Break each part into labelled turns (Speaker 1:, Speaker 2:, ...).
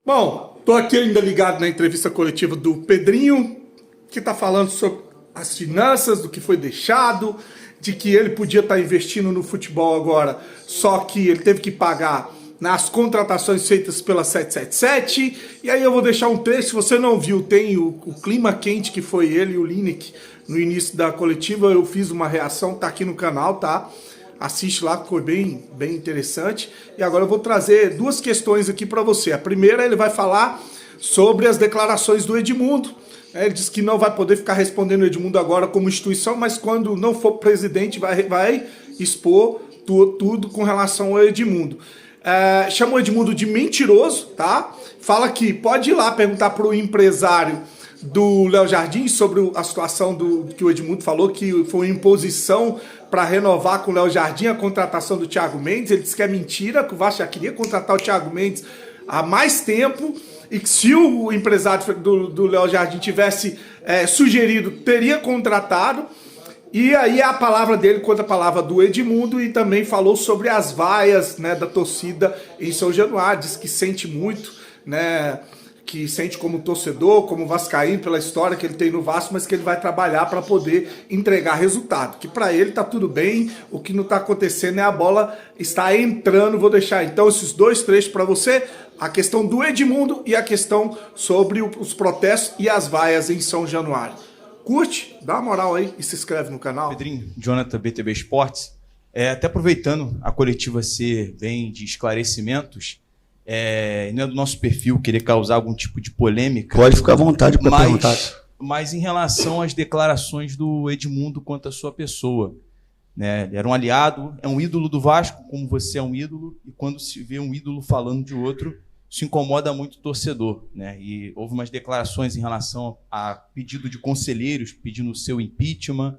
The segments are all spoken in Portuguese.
Speaker 1: Bom, tô aqui ainda ligado na entrevista coletiva do Pedrinho, que tá falando sobre as finanças, do que foi deixado, de que ele podia estar investindo no futebol agora, só que ele teve que pagar nas contratações feitas pela 777. E aí eu vou deixar um trecho, se você não viu, tem o clima quente que foi ele e o Lineker no início da coletiva. Eu fiz uma reação, tá aqui no canal, tá? Assiste lá, que foi bem interessante. E agora eu vou trazer duas questões aqui para você. A primeira, ele vai falar sobre as declarações do Edmundo. Ele diz que não vai poder ficar respondendo o Edmundo agora como instituição, mas quando não for presidente vai expor tudo com relação ao Edmundo. Chama o Edmundo de mentiroso, tá? Fala que pode ir lá perguntar para o empresário do Léo Jardim sobre a situação que o Edmundo falou, que foi uma imposição para renovar com o Léo Jardim a contratação do Thiago Mendes. Ele disse que é mentira, que o Vasco já queria contratar o Thiago Mendes há mais tempo, e que se o empresário do Léo Jardim tivesse sugerido, teria contratado. E aí a palavra dele contra a palavra do Edmundo, e também falou sobre as vaias, né, da torcida em São Januário. Diz que sente muito, né, que sente como torcedor, como vascaíno, pela história que ele tem no Vasco, mas que ele vai trabalhar para poder entregar resultado. Que para ele tá tudo bem, o que não tá acontecendo é a bola está entrando. Vou deixar então esses dois trechos para você, a questão do Edmundo e a questão sobre os protestos e as vaias em São Januário. Curte, dá uma moral aí e se inscreve no canal.
Speaker 2: Pedrinho, Jonathan, BTB Esportes. Até aproveitando a coletiva ser bem de esclarecimentos, não é do nosso perfil querer causar algum tipo de polêmica.
Speaker 3: Pode ficar à vontade para perguntar.
Speaker 2: Mas em relação às declarações do Edmundo quanto à sua pessoa, né? Ele era um aliado, é um ídolo do Vasco, como você é um ídolo, e quando se vê um ídolo falando de outro, isso incomoda muito o torcedor, né? E houve umas declarações em relação a pedido de conselheiros pedindo o seu impeachment,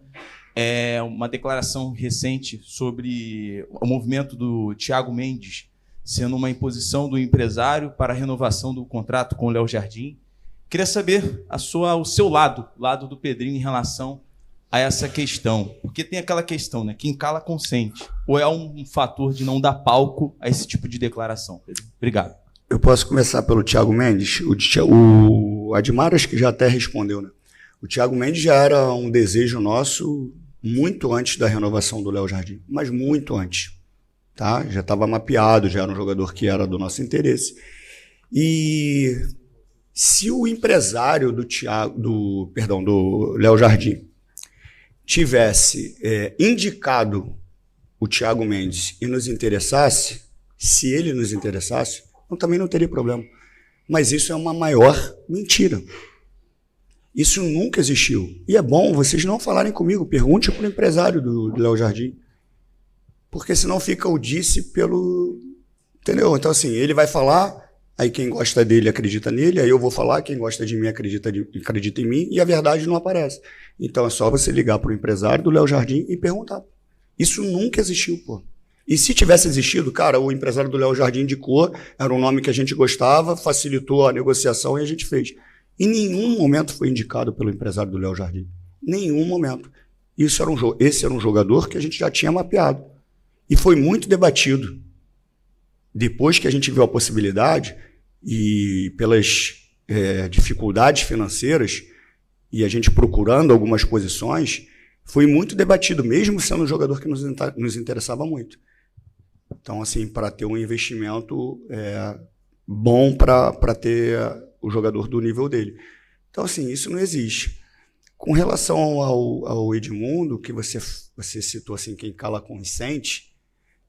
Speaker 2: uma declaração recente sobre o movimento do Thiago Mendes sendo uma imposição do empresário para a renovação do contrato com o Léo Jardim. Queria saber o seu lado do Pedrinho em relação a essa questão. Porque tem aquela questão, né? Quem cala consente. Ou é um fator de não dar palco a esse tipo de declaração? Pedro? Obrigado.
Speaker 3: Eu posso começar pelo Thiago Mendes. O Admar acho que já até respondeu, né? O Thiago Mendes já era um desejo nosso muito antes da renovação do Léo Jardim, mas muito antes. Tá? Já estava mapeado, já era um jogador que era do nosso interesse. E se o empresário do Léo Jardim tivesse indicado o Thiago Mendes e nos interessasse, se ele nos interessasse, eu também não teria problema. Mas isso é uma maior mentira. Isso nunca existiu. E é bom vocês não falarem comigo, pergunte para o empresário do Léo Jardim. Porque senão fica o disse pelo... Entendeu? Então assim, ele vai falar, aí quem gosta dele acredita nele, aí eu vou falar, quem gosta de mim acredita em mim, e a verdade não aparece. Então é só você ligar para o empresário do Léo Jardim e perguntar. Isso nunca existiu, pô. E se tivesse existido, cara, o empresário do Léo Jardim indicou, era um nome que a gente gostava, facilitou a negociação e a gente fez. Em nenhum momento foi indicado pelo empresário do Léo Jardim. Nenhum momento. Esse era um jogador que a gente já tinha mapeado. E foi muito debatido. Depois que a gente viu a possibilidade, e pelas dificuldades financeiras, e a gente procurando algumas posições, foi muito debatido, mesmo sendo um jogador que nos interessava muito. Então, assim, para ter um investimento bom para ter o jogador do nível dele. Então, assim, isso não existe. Com relação ao Edmundo, que você citou, assim, quem cala consente,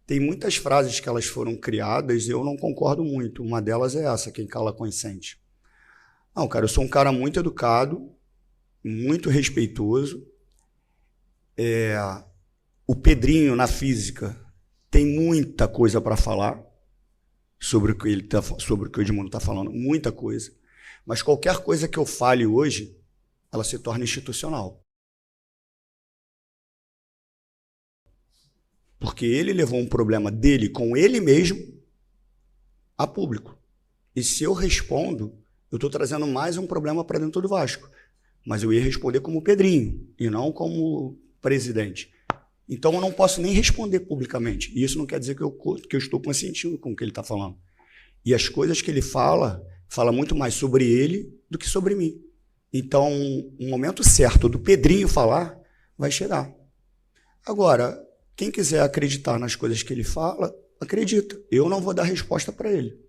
Speaker 3: tem muitas frases que elas foram criadas e eu não concordo muito. Uma delas é essa, quem cala consente. Não, cara, eu sou um cara muito educado, muito respeitoso. O Pedrinho, na física, tem muita coisa para falar sobre o que o Edmundo está falando, muita coisa. Mas qualquer coisa que eu fale hoje, ela se torna institucional. Porque ele levou um problema dele com ele mesmo a público. E se eu respondo, eu estou trazendo mais um problema para dentro do Vasco. Mas eu ia responder como Pedrinho e não como presidente. Então eu não posso nem responder publicamente. E isso não quer dizer que eu estou consentindo com o que ele está falando. E as coisas que ele fala fala muito mais sobre ele do que sobre mim. Então, o momento certo do Pedrinho falar vai chegar. Agora, quem quiser acreditar nas coisas que ele fala, acredita. Eu não vou dar resposta para ele.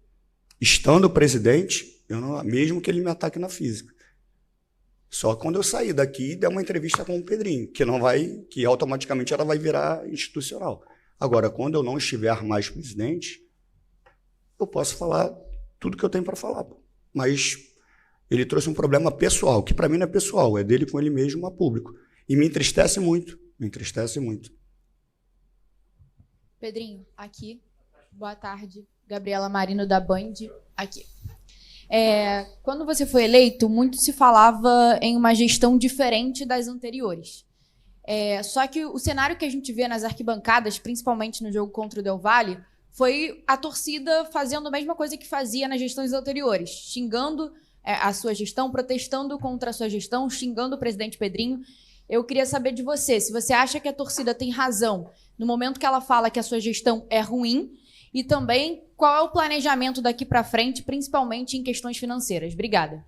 Speaker 3: Estando presidente, eu não, mesmo que ele me ataque na física. Só quando eu sair daqui e der uma entrevista com o Pedrinho, que automaticamente ela vai virar institucional. Agora, quando eu não estiver mais presidente, eu posso falar tudo que eu tenho para falar. Mas ele trouxe um problema pessoal, que para mim não é pessoal, é dele com ele mesmo a público. E me entristece muito, me entristece muito.
Speaker 4: Pedrinho, aqui. Boa tarde. Gabriela Marino, da Band, aqui. Quando você foi eleito, muito se falava em uma gestão diferente das anteriores. Só que o cenário que a gente vê nas arquibancadas, principalmente no jogo contra o Del Valle, foi a torcida fazendo a mesma coisa que fazia nas gestões anteriores, xingando a sua gestão, protestando contra a sua gestão, xingando o presidente Pedrinho. Eu queria saber de você, se você acha que a torcida tem razão no momento que ela fala que a sua gestão é ruim, e também qual é o planejamento daqui para frente, principalmente em questões financeiras. Obrigada.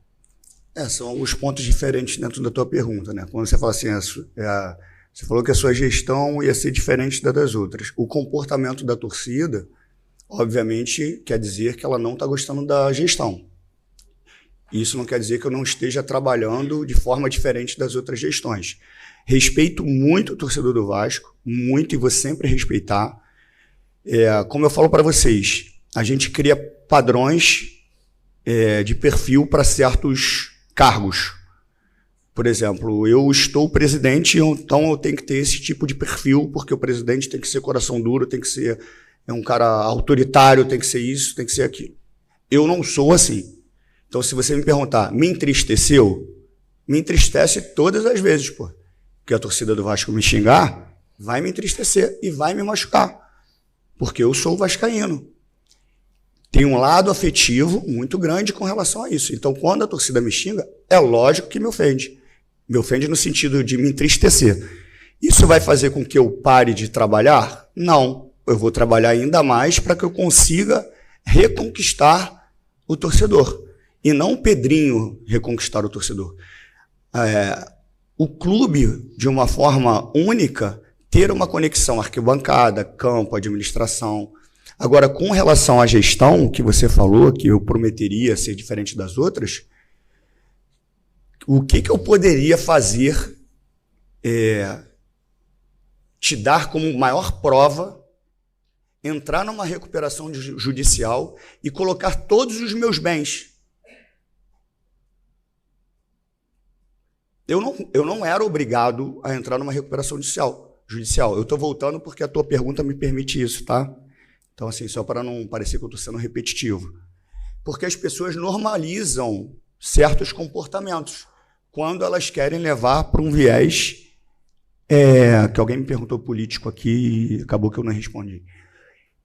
Speaker 3: São alguns pontos diferentes dentro da tua pergunta, né? Quando você fala assim, você falou que a sua gestão ia ser diferente da das outras. O comportamento da torcida, obviamente, quer dizer que ela não está gostando da gestão. Isso não quer dizer que eu não esteja trabalhando de forma diferente das outras gestões. Respeito muito o torcedor do Vasco, muito, e vou sempre respeitar. Como eu falo para vocês, a gente cria padrões de perfil para certos cargos. Por exemplo, eu estou presidente, então eu tenho que ter esse tipo de perfil, porque o presidente tem que ser coração duro, tem que ser um cara autoritário, tem que ser isso, tem que ser aquilo. Eu não sou assim. Então, se você me perguntar, me entristeceu? Me entristece todas as vezes, pô. Porque a torcida do Vasco me xingar, vai me entristecer e vai me machucar. Porque eu sou vascaíno. Tem um lado afetivo muito grande com relação a isso. Então, quando a torcida me xinga, é lógico que me ofende. Me ofende no sentido de me entristecer. Isso vai fazer com que eu pare de trabalhar? Não. Eu vou trabalhar ainda mais para que eu consiga reconquistar o torcedor. E não o Pedrinho reconquistar o torcedor. O clube, de uma forma única, ter uma conexão arquibancada, campo, administração. Agora, com relação à gestão, que você falou, que eu prometeria ser diferente das outras, o que eu poderia fazer, te dar como maior prova, entrar numa recuperação judicial e colocar todos os meus bens. Eu não era obrigado a entrar numa recuperação judicial. Eu estou voltando porque a tua pergunta me permite isso, tá? Então, assim, só para não parecer que eu estou sendo repetitivo. Porque as pessoas normalizam certos comportamentos quando elas querem levar para um viés que alguém me perguntou político aqui e acabou que eu não respondi.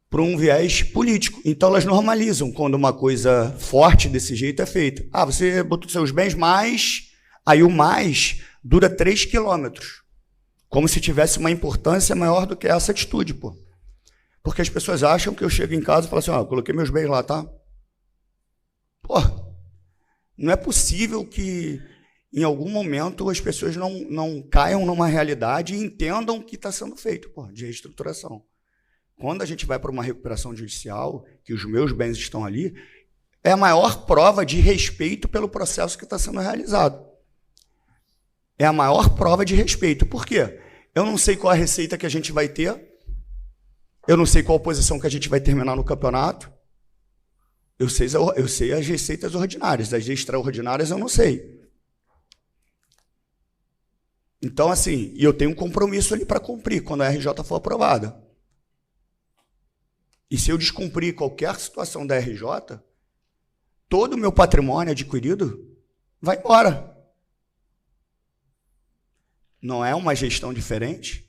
Speaker 3: Para um viés político. Então, elas normalizam quando uma coisa forte desse jeito é feita. Você botou seus bens mais... Aí o mais dura 3 quilômetros. Como se tivesse uma importância maior do que essa atitude, pô. Porque as pessoas acham que eu chego em casa e falo assim, eu coloquei meus bens lá, tá? Pô, não é possível que em algum momento as pessoas não caiam numa realidade e entendam o que está sendo feito, pô, de reestruturação. Quando a gente vai para uma recuperação judicial, que os meus bens estão ali, é a maior prova de respeito pelo processo que está sendo realizado. É a maior prova de respeito. Por quê? Eu não sei qual a receita que a gente vai ter. Eu não sei qual a posição que a gente vai terminar no campeonato. Eu sei as receitas ordinárias. As extraordinárias eu não sei. Então, assim, eu tenho um compromisso ali para cumprir quando a RJ for aprovada. E se eu descumprir qualquer situação da RJ, todo o meu patrimônio adquirido vai embora. Não é uma gestão diferente?